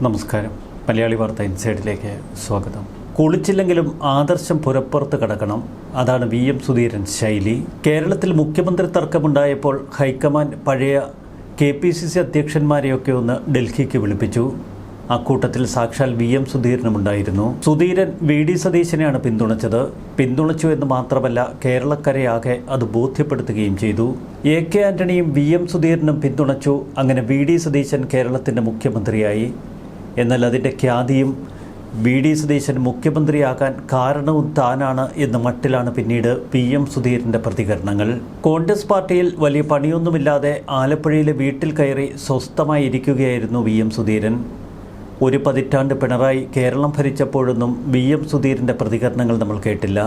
നമസ്കാരം. മലയാളി വാർത്ത ഇൻസൈഡിലേക്ക് സ്വാഗതം. കുളിച്ചില്ലെങ്കിലും ആദർശം പുറപ്പുറത്ത് കിടക്കണം, അതാണ് VM സുധീരൻ ശൈലി. കേരളത്തിൽ മുഖ്യമന്ത്രി തർക്കമുണ്ടായപ്പോൾ ഹൈക്കമാൻഡ് പഴയ KPCC അധ്യക്ഷന്മാരെയൊക്കെ ഒന്ന് ഡൽഹിക്ക് വിളിപ്പിച്ചു. അക്കൂട്ടത്തിൽ സാക്ഷാൽ VM സുധീരനുമുണ്ടായിരുന്നു. സുധീരൻ VD സതീശനെയാണ് പിന്തുണച്ചു എന്ന് മാത്രമല്ല, കേരളക്കരയാകെ അത് ബോധ്യപ്പെടുത്തുകയും ചെയ്തു. AK ആന്റണിയും VM സുധീരനും പിന്തുണച്ചു. അങ്ങനെ VD സതീശൻ കേരളത്തിൻ്റെ മുഖ്യമന്ത്രിയായി. എന്നാൽ അതിൻ്റെ ഖ്യാതിയും VD സതീശൻ മുഖ്യമന്ത്രിയാകാൻ കാരണവും താനാണ് എന്ന മട്ടിലാണ് പിന്നീട് PM സുധീരൻ്റെ പ്രതികരണങ്ങൾ. കോൺഗ്രസ് പാർട്ടിയിൽ വലിയ പണിയൊന്നുമില്ലാതെ ആലപ്പുഴയിലെ വീട്ടിൽ കയറി സ്വസ്ഥമായി ഇരിക്കുകയായിരുന്നു VM സുധീരൻ. ഒരു പതിറ്റാണ്ട് പിണറായി കേരളം ഭരിച്ചപ്പോഴൊന്നും VM സുധീരൻ്റെ പ്രതികരണങ്ങൾ നമ്മൾ കേട്ടില്ല.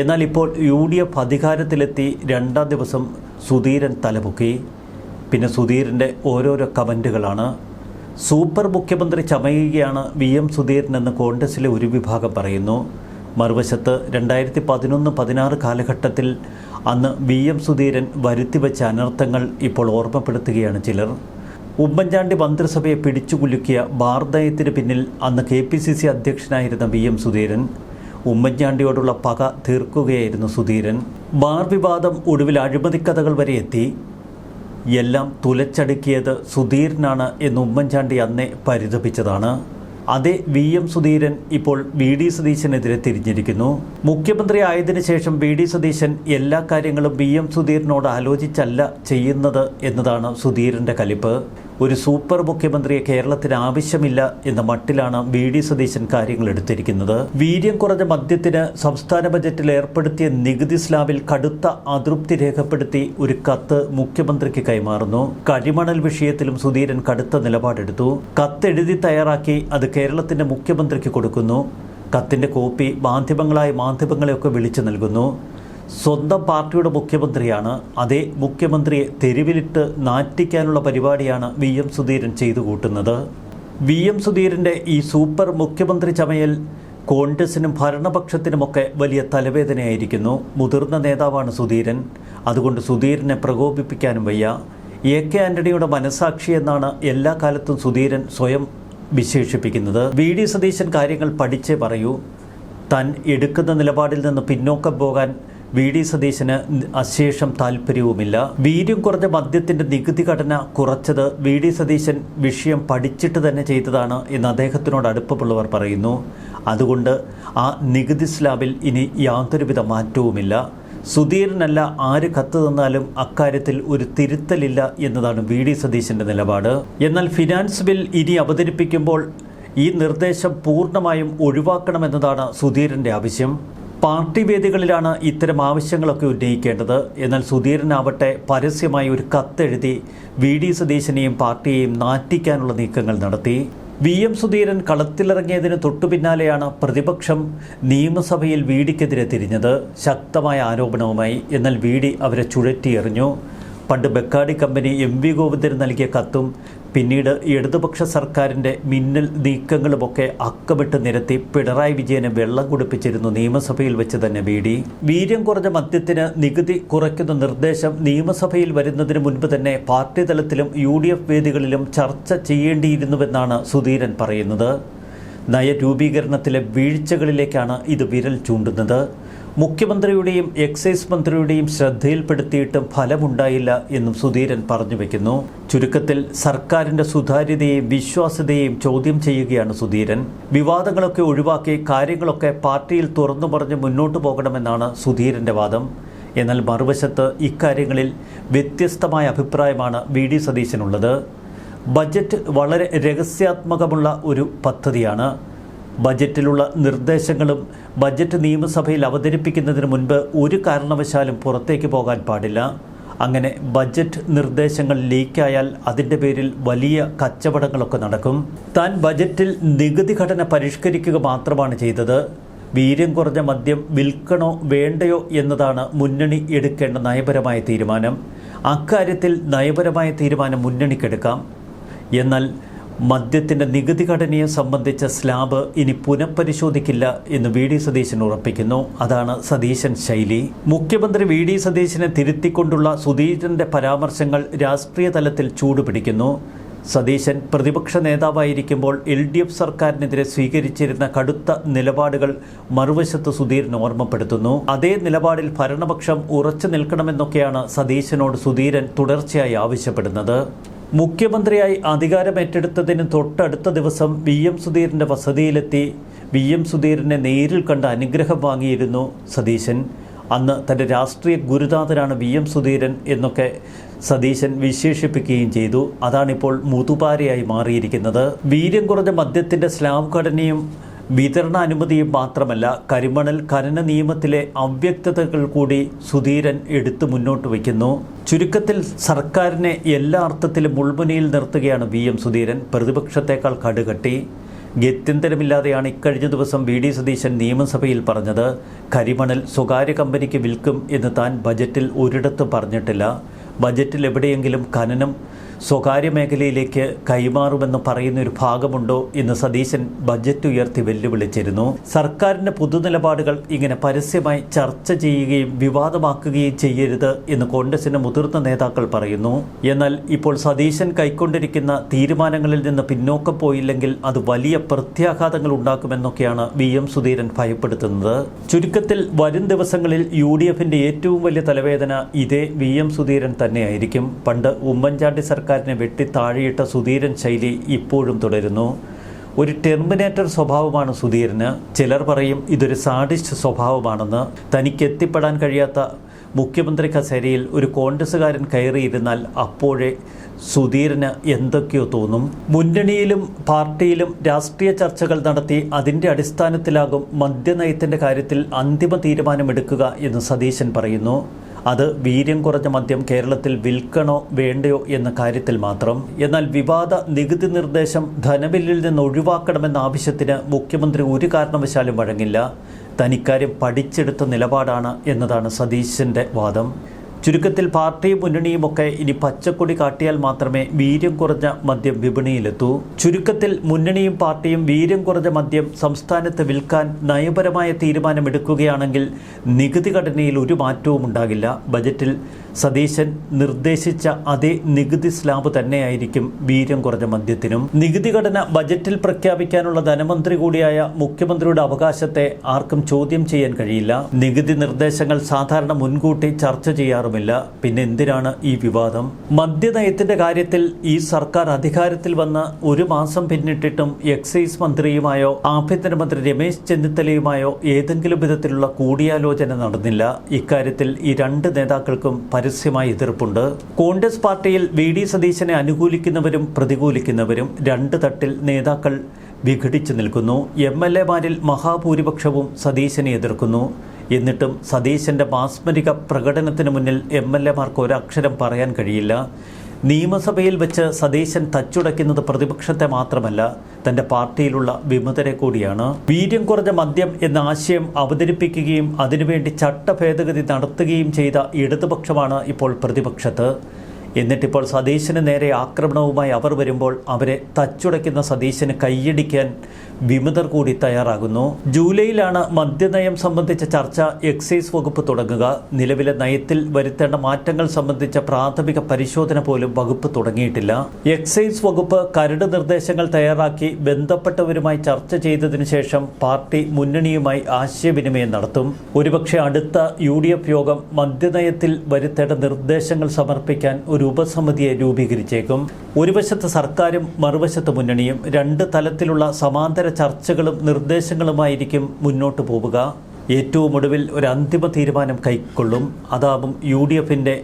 എന്നാൽ ഇപ്പോൾ UDF അധികാരത്തിലെത്തി രണ്ടാം ദിവസം സുധീരൻ തലപൊക്കി. പിന്നെ സുധീരൻ്റെ ഓരോരോ കമൻറ്റുകളാണ്. സൂപ്പർ മുഖ്യമന്ത്രി ചമയുകയാണ് VM സുധീരൻ എന്ന് കോൺഗ്രസിലെ ഒരു വിഭാഗം പറയുന്നു. മറുവശത്ത് 2011-16 കാലഘട്ടത്തിൽ അന്ന് VM സുധീരൻ വരുത്തിവെച്ച അനർത്ഥങ്ങൾ ഇപ്പോൾ ഓർമ്മപ്പെടുത്തുകയാണ് ചിലർ. ഉമ്മൻചാണ്ടി മന്ത്രിസഭയെ പിടിച്ചുകുലുക്കിയ ബാർ നയത്തിന് പിന്നിൽ അന്ന് KPCC അധ്യക്ഷനായിരുന്ന VM സുധീരൻ. ഉമ്മൻചാണ്ടിയോടുള്ള പക തീർക്കുകയായിരുന്നു സുധീരൻ. ബാർ വിവാദം ഒടുവിൽ അഴിമതിക്കഥകൾ വരെ എത്തി. എല്ലാം തുലച്ചടുക്കിയത് സുധീരനാണ് എന്ന് ഉമ്മൻചാണ്ടി അന്നേ പരിതപിച്ചതാണ്. അതേ VM സുധീരൻ ഇപ്പോൾ VD സതീശനെതിരെ തിരിഞ്ഞിരിക്കുന്നു. മുഖ്യമന്ത്രി ആയതിനു ശേഷം VD സതീശൻ എല്ലാ കാര്യങ്ങളും VM സുധീരനോട് ആലോചിച്ചല്ല ചെയ്യുന്നത് എന്നതാണ് സുധീരൻ്റെ കലിപ്പ്. ഒരു സൂപ്പർ മുഖ്യമന്ത്രിയെ കേരളത്തിന് ആവശ്യമില്ല എന്ന മട്ടിലാണ് VD സതീശൻ കാര്യങ്ങൾ എടുത്തിരിക്കുന്നത്. വീര്യം കുറഞ്ഞ മദ്യത്തിന് സംസ്ഥാന ബജറ്റിൽ ഏർപ്പെടുത്തിയ നികുതി സ്ലാബിൽ കടുത്ത അതൃപ്തി രേഖപ്പെടുത്തി ഒരു കത്ത് മുഖ്യമന്ത്രിക്ക് കൈമാറുന്നു. കരിമണൽ വിഷയത്തിലും സുധീരൻ കടുത്ത നിലപാടെടുത്തു. കത്തെഴുതി തയ്യാറാക്കി അത് കേരളത്തിൻ്റെ മുഖ്യമന്ത്രിക്ക് കൊടുക്കുന്നു. കത്തിൻ്റെ കോപ്പി മാധ്യമങ്ങളെയൊക്കെ വിളിച്ചു നൽകുന്നു. സ്വന്തം പാർട്ടിയുടെ മുഖ്യമന്ത്രിയാണ്. അതേ മുഖ്യമന്ത്രിയെ തെരുവിലിട്ട് നാറ്റിക്കാനുള്ള പരിപാടിയാണ് VM സുധീരൻ ചെയ്തു കൂട്ടുന്നത്. VM സുധീരൻ്റെ ഈ സൂപ്പർ മുഖ്യമന്ത്രി ചമയൽ കോൺഗ്രസിനും ഭരണപക്ഷത്തിനുമൊക്കെ വലിയ തലവേദനയായിരിക്കുന്നു. മുതിർന്ന നേതാവാണ് സുധീരൻ. അതുകൊണ്ട് സുധീരനെ പ്രകോപിപ്പിക്കാനും വയ്യ. AK ആന്റണിയുടെ മനസാക്ഷി എന്നാണ് എല്ലാ കാലത്തും സുധീരൻ സ്വയം വിശേഷിപ്പിക്കുന്നത്. VD സതീശൻ കാര്യങ്ങൾ പഠിച്ചേ പറയൂ. താൻ എടുക്കുന്ന നിലപാടിൽ നിന്ന് പിന്നോക്കം പോകാൻ VD സതീശന് അശേഷം താല്പര്യവുമില്ല. വീര്യം കുറഞ്ഞ മദ്യത്തിൻ്റെ നികുതി ഘടന കുറച്ചത് VD സതീശൻ വിഷയം പഠിച്ചിട്ട് തന്നെ ചെയ്തതാണ് എന്ന് അദ്ദേഹത്തിനോട് അടുപ്പമുള്ളവർ പറയുന്നു. അതുകൊണ്ട് ആ നികുതി സ്ലാബിൽ ഇനി യാതൊരുവിധ മാറ്റവുമില്ല. സുധീരനല്ല ആര് കത്ത് തന്നാലും അക്കാര്യത്തിൽ ഒരു തിരുത്തലില്ല എന്നതാണ് VD സതീശൻ്റെ നിലപാട്. എന്നാൽ ഫിനാൻസ് ബിൽ ഇനി അവതരിപ്പിക്കുമ്പോൾ ഈ നിർദ്ദേശം പൂർണ്ണമായും ഒഴിവാക്കണമെന്നതാണ് സുധീരൻ്റെ ആവശ്യം. പാർട്ടി വേദികളിലാണ് ഇത്തരം ആവശ്യങ്ങളൊക്കെ ഉന്നയിക്കേണ്ടത്. എന്നാൽ സുധീരനാവട്ടെ പരസ്യമായി ഒരു കത്തെഴുതി VD സതീശനെയും പാർട്ടിയെയും നാറ്റിക്കാനുള്ള നീക്കങ്ങൾ നടത്തി. VM സുധീരൻ കളത്തിലിറങ്ങിയതിന് തൊട്ടുപിന്നാലെയാണ് പ്രതിപക്ഷം നിയമസഭയിൽ VDക്കെതിരെ തിരിഞ്ഞത്, ശക്തമായ ആരോപണവുമായി. എന്നാൽ VD അവരെ ചുഴറ്റിയെറിഞ്ഞു. പണ്ട് ബെക്കാടി കമ്പനി MV ഗോവിന്ദന് നൽകിയ കത്തും പിന്നീട് ഇടതുപക്ഷ സർക്കാരിൻ്റെ മിന്നൽ നീക്കങ്ങളുമൊക്കെ അക്കമിട്ട് നിരത്തി പിണറായി വിജയനെ വെള്ളം കുടിപ്പിച്ചിരുന്നു നിയമസഭയിൽ വെച്ച് തന്നെ VD. വീര്യം കുറഞ്ഞ മദ്യത്തിന് നികുതി കുറയ്ക്കുന്ന നിർദ്ദേശം നിയമസഭയിൽ വരുന്നതിന് മുൻപ് തന്നെ പാർട്ടി തലത്തിലും UDF വേദികളിലും ചർച്ച ചെയ്യേണ്ടിയിരുന്നുവെന്നാണ് സുധീരൻ പറയുന്നത്. നയരൂപീകരണത്തിലെ വീഴ്ചകളിലേക്കാണ് ഇത് വിരൽ ചൂണ്ടുന്നത്. മുഖ്യമന്ത്രിയുടെയും എക്സൈസ് മന്ത്രിയുടെയും ശ്രദ്ധയിൽപ്പെടുത്തിയിട്ടും ഫലമുണ്ടായില്ല എന്നും സുധീരൻ പറഞ്ഞു വയ്ക്കുന്നു. ചുരുക്കത്തിൽ സർക്കാരിൻ്റെ സുതാര്യതയെയും വിശ്വാസ്യതയെയും ചോദ്യം ചെയ്യുകയാണ് സുധീരൻ. വിവാദങ്ങളൊക്കെ ഒഴിവാക്കി കാര്യങ്ങളൊക്കെ പാർട്ടിയിൽ തുറന്നു പറഞ്ഞ് മുന്നോട്ട് പോകണമെന്നാണ് സുധീരൻ്റെ വാദം. എന്നാൽ മറുവശത്ത് ഇക്കാര്യങ്ങളിൽ വ്യത്യസ്തമായ അഭിപ്രായമാണ് VD സതീശനുള്ളത്. ബജറ്റ് വളരെ രഹസ്യാത്മകമുള്ള ഒരു പദ്ധതിയാണ്. ബജറ്റിലുള്ള നിർദ്ദേശങ്ങളും ബജറ്റ് നിയമസഭയിൽ അവതരിപ്പിക്കുന്നതിന് മുൻപ് ഒരു കാരണവശാലും പുറത്തേക്ക് പോകാൻ പാടില്ല. അങ്ങനെ ബജറ്റ് നിർദ്ദേശങ്ങൾ ലീക്കായാൽ അതിൻ്റെ പേരിൽ വലിയ കച്ചവടങ്ങളൊക്കെ നടക്കും. താൻ ബജറ്റിൽ നികുതി ഘടന പരിഷ്കരിക്കുക മാത്രമാണ് ചെയ്തത്. വീര്യം കുറഞ്ഞ മദ്യം വിൽക്കണോ വേണ്ടയോ എന്നതാണ് മുന്നണി എടുക്കേണ്ട നയപരമായ തീരുമാനം. അക്കാര്യത്തിൽ നയപരമായ തീരുമാനം മുന്നണിക്കെടുക്കാം. എന്നാൽ മദ്യത്തിൻ്റെ നികുതി ഘടനയെ സംബന്ധിച്ച സ്ലാബ് ഇനി പുനഃപരിശോധിക്കില്ല എന്ന് VD സതീശൻ ഉറപ്പിക്കുന്നു. അതാണ് സതീശൻ ശൈലി. മുഖ്യമന്ത്രി VD സതീശനെ തിരുത്തിക്കൊണ്ടുള്ള സുധീരൻ്റെ പരാമർശങ്ങൾ രാഷ്ട്രീയ തലത്തിൽ ചൂടുപിടിക്കുന്നു. സതീശൻ പ്രതിപക്ഷ നേതാവായിരിക്കുമ്പോൾ LDF സർക്കാരിനെതിരെ സ്വീകരിച്ചിരുന്ന കടുത്ത നിലപാടുകൾ മറുവശത്ത് സുധീരൻ ഓർമ്മപ്പെടുത്തുന്നു. അതേ നിലപാടിൽ ഭരണപക്ഷം ഉറച്ചു നിൽക്കണമെന്നൊക്കെയാണ് സതീശനോട് സുധീരൻ തുടർച്ചയായി ആവശ്യപ്പെടുന്നത്. മുഖ്യമന്ത്രിയായി അധികാരമേറ്റെടുത്തതിന് തൊട്ടടുത്ത ദിവസം VM സുധീരൻ്റെ വസതിയിലെത്തി VM സുധീരനെ നേരിൽ കണ്ട് അനുഗ്രഹം വാങ്ങിയിരുന്നു സതീശൻ. അന്ന് തൻ്റെ രാഷ്ട്രീയ ഗുരുനാഥനാണ് VM സുധീരൻ എന്നൊക്കെ സതീശൻ വിശേഷിപ്പിക്കുകയും ചെയ്തു. അതാണിപ്പോൾ മുതുപാരയായി മാറിയിരിക്കുന്നത്. വീര്യം കുറഞ്ഞ മദ്യത്തിൻ്റെ സ്ലാബ് ഘടനയും വിതരണ അനുമതിയും മാത്രമല്ല, കരിമണൽ ഖനന നിയമത്തിലെ അവ്യക്തതകൾ കൂടി സുധീരൻ എടുത്തു മുന്നോട്ട് വയ്ക്കുന്നു. ചുരുക്കത്തിൽ സർക്കാരിനെ എല്ലാ അർത്ഥത്തിലും മുൾമുനയിൽ നിർത്തുകയാണ് VM സുധീരൻ. പ്രതിപക്ഷത്തേക്കാൾ കടുകട്ടി. ഗത്യന്തരമില്ലാതെയാണ് ഇക്കഴിഞ്ഞ ദിവസം VD സതീശൻ നിയമസഭയിൽ പറഞ്ഞത്. കരിമണൽ സ്വകാര്യ കമ്പനിക്ക് വിൽക്കും എന്ന് താൻ ബജറ്റിൽ ഒരിടത്തും പറഞ്ഞിട്ടില്ല. ബജറ്റിൽ എവിടെയെങ്കിലും ഖനനം സ്വകാര്യ മേഖലയിലേക്ക് കൈമാറുമെന്ന് പറയുന്നൊരു ഭാഗമുണ്ടോ എന്ന് സതീശൻ ബജറ്റ് ഉയർത്തി വെല്ലുവിളിച്ചിരുന്നു. സർക്കാരിൻ്റെ പൊതുനിലപാടുകൾ ഇങ്ങനെ പരസ്യമായി ചർച്ച ചെയ്യുകയും വിവാദമാക്കുകയും ചെയ്യരുത് എന്ന് കോൺഗ്രസിൻ്റെ മുതിർന്ന നേതാക്കൾ പറയുന്നു. എന്നാൽ ഇപ്പോൾ സതീശൻ കൈക്കൊണ്ടിരിക്കുന്ന തീരുമാനങ്ങളിൽ നിന്ന് പിന്നോക്കം പോയില്ലെങ്കിൽ അത് വലിയ പ്രത്യാഘാതങ്ങൾ ഉണ്ടാക്കുമെന്നൊക്കെയാണ് VM സുധീരൻ ഭയപ്പെടുത്തുന്നത്. ചുരുക്കത്തിൽ വരും ദിവസങ്ങളിൽ UDFിൻ്റെ ഏറ്റവും വലിയ തലവേദന ഇതേ VM സുധീരൻ തന്നെയായിരിക്കും. പണ്ട് ഉമ്മൻചാണ്ടി സർക്കാരിനെ വെട്ടി താഴെയിട്ട സുധീരൻ ശൈലി ഇപ്പോഴും തുടരുന്നു. ഒരു ടെർമിനേറ്റർ സ്വഭാവമാണ് സുധീരന്. ചിലർ പറയും ഇതൊരു സാഡിസ്റ്റ് സ്വഭാവമാണെന്ന്. തനിക്ക് എത്തിപ്പെടാൻ കഴിയാത്ത മുഖ്യമന്ത്രി കസേരയിൽ ഒരു കോൺഗ്രസ്സുകാരൻ കയറിയിരുന്നാൽ അപ്പോഴേ സുധീരന് എന്തൊക്കെയോ തോന്നും. മുന്നണിയിലും പാർട്ടിയിലും രാഷ്ട്രീയ ചർച്ചകൾ നടത്തി അതിൻ്റെ അടിസ്ഥാനത്തിലാകും മദ്യനയത്തിൻ്റെ കാര്യത്തിൽ അന്തിമ തീരുമാനമെടുക്കുക എന്ന് സതീശൻ പറയുന്നു. അത് വീര്യം കുറഞ്ഞ മദ്യം കേരളത്തിൽ വിൽക്കണോ വേണ്ടയോ എന്ന കാര്യത്തിൽ മാത്രം. എന്നാൽ വിവാദ നികുതി നിർദ്ദേശം ധനബില്ലിൽ നിന്ന് ഒഴിവാക്കണമെന്ന ആവശ്യത്തിന് മുഖ്യമന്ത്രി ഒരു കാരണവശാലും വഴങ്ങില്ല. തനിക്കാര്യം പഠിച്ചെടുത്ത നിലപാടാണ് എന്നതാണ് സതീശൻ്റെ വാദം. ചുരുക്കത്തിൽ പാർട്ടിയും മുന്നണിയുമൊക്കെ ഇനി പച്ചക്കൊടി കാട്ടിയാൽ മാത്രമേ വീര്യം കുറഞ്ഞ മദ്യം വിപണിയിലെത്തൂ. ചുരുക്കത്തിൽ മുന്നണിയും പാർട്ടിയും വീര്യം കുറഞ്ഞ മദ്യം സംസ്ഥാനത്ത് വിൽക്കാൻ നയപരമായ തീരുമാനമെടുക്കുകയാണെങ്കിൽ നികുതി ഘടനയിൽ ഒരു മാറ്റവും ഉണ്ടാകില്ല. ബജറ്റിൽ സതീശൻ നിർദ്ദേശിച്ച അതേ നികുതി സ്ലാബ് തന്നെയായിരിക്കും വീര്യം കുറഞ്ഞ മദ്യത്തിനും. നികുതി ഘടന ബജറ്റിൽ പ്രഖ്യാപിക്കാനുള്ള ധനമന്ത്രി കൂടിയായ മുഖ്യമന്ത്രിയുടെ അവകാശത്തെ ആർക്കും ചോദ്യം ചെയ്യാൻ കഴിയില്ല. നികുതി നിർദ്ദേശങ്ങൾ സാധാരണ മുൻകൂട്ടി ചർച്ച ചെയ്യാറുമില്ല. പിന്നെ എന്തിനാണ് ഈ വിവാദം? മദ്യനയത്തിന്റെ കാര്യത്തിൽ ഈ സർക്കാർ അധികാരത്തിൽ വന്ന് ഒരു മാസം പിന്നിട്ടിട്ടും എക്സൈസ് മന്ത്രിയുമായോ ആഭ്യന്തരമന്ത്രി രമേശ് ചെന്നിത്തലയുമായോ ഏതെങ്കിലും വിധത്തിലുള്ള കൂടിയാലോചന നടന്നില്ല. ഇക്കാര്യത്തിൽ ഈ രണ്ട് നേതാക്കൾക്കും പരസ്യമായ എതിർപ്പുണ്ട്. കോൺഗ്രസ് പാർട്ടിയിൽ VD സതീശനെ അനുകൂലിക്കുന്നവരും പ്രതികൂലിക്കുന്നവരും രണ്ട് തട്ടിൽ നേതാക്കൾ വിഘടിച്ചു നിൽക്കുന്നു. MLA-മാരിൽ മഹാഭൂരിപക്ഷവും സതീശനെ എതിർക്കുന്നു. എന്നിട്ടും സതീശൻ്റെ മാസ്മരിക പ്രകടനത്തിന് മുന്നിൽ MLA-മാർക്ക് ഒരക്ഷരം പറയാൻ കഴിയില്ല. നിയമസഭയിൽ വെച്ച് സതീശൻ തച്ചുടയ്ക്കുന്നത് പ്രതിപക്ഷത്തെ മാത്രമല്ല, തൻ്റെ പാർട്ടിയിലുള്ള വിമതരെ കൂടിയാണ്. വീര്യം കുറഞ്ഞ മദ്യം എന്ന ആശയം അവതരിപ്പിക്കുകയും അതിനുവേണ്ടി ചട്ടഭേദഗതി നടത്തുകയും ചെയ്ത ഇടതുപക്ഷമാണ് ഇപ്പോൾ പ്രതിപക്ഷത്ത്. എന്നിട്ടിപ്പോൾ സതീശന് നേരെ ആക്രമണവുമായി അവർ വരുമ്പോൾ അവരെ തച്ചുടയ്ക്കുന്ന സതീശന് കൈയടിക്കാൻ വിമതർ കൂടി തയ്യാറാകുന്നു. ജൂലൈയിലാണ് മദ്യനയം സംബന്ധിച്ച ചർച്ച എക്സൈസ് വകുപ്പ് തുടങ്ങുക. നിലവിലെ നയത്തിൽ വരുത്തേണ്ട മാറ്റങ്ങൾ സംബന്ധിച്ച പ്രാഥമിക പരിശോധന പോലും വകുപ്പ് തുടങ്ങിയിട്ടില്ല. എക്സൈസ് വകുപ്പ് കരട് നിർദ്ദേശങ്ങൾ തയ്യാറാക്കി ബന്ധപ്പെട്ടവരുമായി ചർച്ച ചെയ്തതിനു ശേഷം പാർട്ടി മുന്നണിയുമായി ആശയവിനിമയം നടത്തും. ഒരുപക്ഷെ അടുത്ത UDF യോഗം മദ്യനയത്തിൽ വരുത്തേണ്ട നിർദ്ദേശങ്ങൾ സമർപ്പിക്കാൻ ഒരു ഉപസമിതിയെ രൂപീകരിച്ചേക്കും. ഒരു വശത്ത് സർക്കാരും മറുവശത്ത് മുന്നണിയും രണ്ട് തലത്തിലുള്ള സമാന്തര ചർച്ചകളും നിർദ്ദേശങ്ങളുമായിരിക്കും മുന്നോട്ട് പോവുക. ഏറ്റവും ഒടുവിൽ ഒരു അന്തിമ തീരുമാനം കൈക്കൊള്ളും. അതാവും UDFിൻ്റെ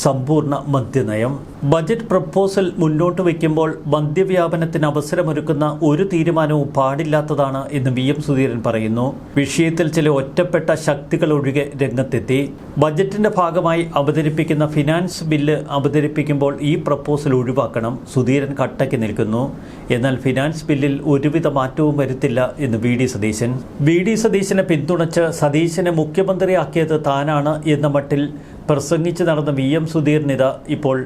സമ്പൂർണ്ണ മദ്യനയം. ബജറ്റ് പ്രപ്പോസൽ മുന്നോട്ട് വയ്ക്കുമ്പോൾ മദ്യവ്യാപനത്തിന് അവസരമൊരുക്കുന്ന ഒരു തീരുമാനവും പാടില്ലാത്തതാണ് എന്ന് VM സുധീരൻ പറയുന്നു. വിഷയത്തിൽ ചില ഒറ്റപ്പെട്ട ശക്തികൾ ഒഴികെ രംഗത്തെത്തി. ബജറ്റിന്റെ ഭാഗമായി അവതരിപ്പിക്കുന്ന ഫിനാൻസ് ബില്ല് അവതരിപ്പിക്കുമ്പോൾ ഈ പ്രപ്പോസൽ ഒഴിവാക്കണം. സുധീരൻ കട്ടയ്ക്ക് നിൽക്കുന്നു. എന്നാൽ ഫിനാൻസ് ബില്ലിൽ ഒരുവിധ മാറ്റവും വരുത്തില്ല എന്ന് VD സതീശനെ പിന്തുണച്ച് സതീശനെ മുഖ്യമന്ത്രിയാക്കിയത് താനാണ് എന്ന മട്ടിൽ പ്രസംഗിച്ച് നടന്ന VM സുധീരനിത ഇപ്പോൾ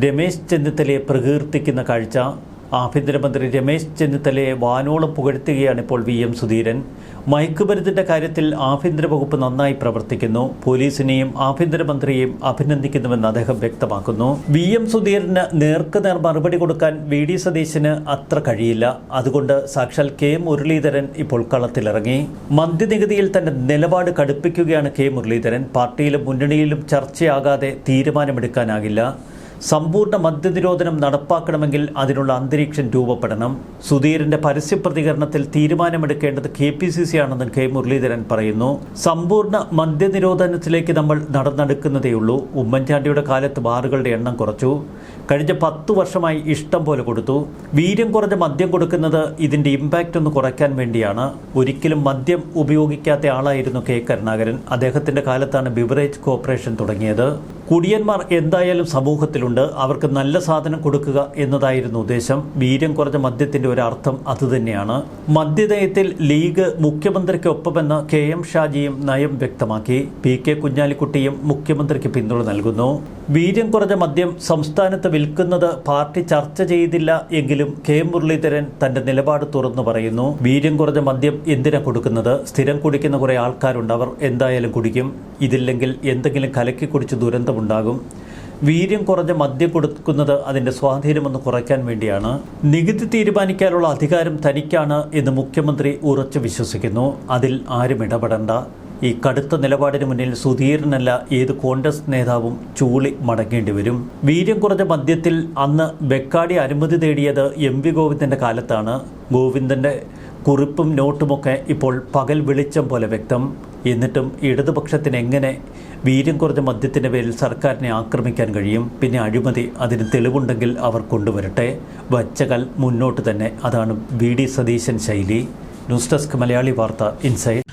രമേശ് ചെന്നിത്തലയെ പ്രകീർത്തിക്കുന്ന കാഴ്ച. ആഭ്യന്തരമന്ത്രി രമേശ് ചെന്നിത്തലയെ വാനോളം പുകഴ്ത്തുകയാണ് ഇപ്പോൾ VM സുധീരൻ. മയക്കുമരുന്നിന്റെ കാര്യത്തിൽ ആഭ്യന്തര വകുപ്പ് നന്നായി പ്രവർത്തിക്കുന്നു, പോലീസിനെയും ആഭ്യന്തരമന്ത്രിയെയും അഭിനന്ദിക്കുന്നുവെന്ന് അദ്ദേഹം വ്യക്തമാക്കുന്നു. VM സുധീരന് നേർക്കുനേർ മറുപടി കൊടുക്കാൻ VD സതീശന് അത്ര കഴിയില്ല. അതുകൊണ്ട് സാക്ഷാൽ K മുരളീധരൻ ഇപ്പോൾ കളത്തിലിറങ്ങി. മദ്യനികുതിയിൽ തന്റെ നിലപാട് കടുപ്പിക്കുകയാണ് K മുരളീധരൻ. പാർട്ടിയിലും മുന്നണിയിലും ചർച്ചയാകാതെ തീരുമാനമെടുക്കാനാകില്ല. സമ്പൂർണ്ണ മദ്യനിരോധനം നടപ്പാക്കണമെങ്കിൽ അതിനുള്ള അന്തരീക്ഷം രൂപപ്പെടണം. സുധീരന്റെ പരസ്യ പ്രതികരണത്തിൽ തീരുമാനമെടുക്കേണ്ടത് KPCC ആണെന്നും K മുരളീധരൻ പറയുന്നു. സമ്പൂർണ്ണ മദ്യനിരോധനത്തിലേക്ക് നമ്മൾ നടന്നെടുക്കുന്നതേയുള്ളൂ. ഉമ്മൻചാണ്ടിയുടെ കാലത്ത് ബാറുകളുടെ എണ്ണം കുറച്ചു. കഴിഞ്ഞ 10 വർഷമായി ഇഷ്ടം പോലെ കൊടുത്തു. വീര്യം കുറഞ്ഞ മദ്യം കൊടുക്കുന്നത് ഇതിന്റെ ഇമ്പാക്റ്റ് ഒന്ന് കുറയ്ക്കാൻ വേണ്ടിയാണ്. ഒരിക്കലും മദ്യം ഉപയോഗിക്കാത്ത ആളായിരുന്നു K കരുണാകരൻ. അദ്ദേഹത്തിന്റെ കാലത്താണ് ബിവറേജ് കോർപ്പറേഷൻ തുടങ്ങിയത്. കുടിയന്മാർ എന്തായാലും സമൂഹത്തിലുണ്ട്, അവർക്ക് നല്ല സാധനം കൊടുക്കുക എന്നതായിരുന്നു ഉദ്ദേശം. വീര്യം കുറഞ്ഞ മദ്യത്തിന്റെ ഒരർത്ഥം അതുതന്നെയാണ്. മദ്യനയത്തിൽ ലീഗ് മുഖ്യമന്ത്രിക്കൊപ്പമെന്ന് KM ഷാജിയും നയം വ്യക്തമാക്കി. PK കുഞ്ഞാലിക്കുട്ടിയും മുഖ്യമന്ത്രിക്ക് പിന്തുണ നൽകുന്നു. വീര്യം കുറഞ്ഞ മദ്യം സംസ്ഥാനത്ത് വിൽക്കുന്നത് പാർട്ടി ചർച്ച ചെയ്തില്ല എങ്കിലും K മുരളീധരൻ തന്റെ നിലപാട് തുറന്നു പറയുന്നു. വീര്യം കുറഞ്ഞ മദ്യം എന്തിനാ കൊടുക്കുന്നത്? സ്ഥിരം കുടിക്കുന്ന കുറെ ആൾക്കാരുണ്ട്, അവർ എന്തായാലും കുടിക്കും. ഇതില്ലെങ്കിൽ എന്തെങ്കിലും കലക്കി കുടിച്ച് ദുരന്തമുണ്ടാകും. വീര്യം കുറഞ്ഞ മദ്യം കൊടുക്കുന്നത് അതിന്റെ സ്വാധീനമൊന്ന് കുറയ്ക്കാൻ വേണ്ടിയാണ്. നികുതി തീരുമാനിക്കാനുള്ള അധികാരം തനിക്കാണ് എന്ന് മുഖ്യമന്ത്രി ഉറച്ചു വിശ്വസിക്കുന്നു. അതിൽ ആരും ഇടപെടണ്ട. ഈ കടുത്ത നിലപാടിന് മുന്നിൽ സുധീരനല്ല ഏത് കോൺഗ്രസ് നേതാവും ചൂളി മടങ്ങേണ്ടി വരും. വീര്യം കുറഞ്ഞ മദ്യത്തിൽ അന്ന് ബെക്കാടി അനുമതി തേടിയത് MV ഗോവിന്ദന്റെ കാലത്താണ്. ഗോവിന്ദന്റെ കുറിപ്പും നോട്ടുമൊക്കെ ഇപ്പോൾ പകൽ വെളിച്ചം പോലെ വ്യക്തം. എന്നിട്ടും ഇടതുപക്ഷത്തിന് എങ്ങനെ വീര്യം കുറഞ്ഞ മദ്യത്തിൻ്റെ പേരിൽ സർക്കാരിനെ ആക്രമിക്കാൻ കഴിയും? പിന്നെ അഴിമതി, അതിന് തെളിവുണ്ടെങ്കിൽ അവർ കൊണ്ടുവരട്ടെ. വച്ചകൽ മുന്നോട്ട് തന്നെ. അതാണ് VD സതീശൻ ശൈലി. ന്യൂസ് ഡെസ്ക് മലയാളി വാർത്ത ഇൻസൈഡ്.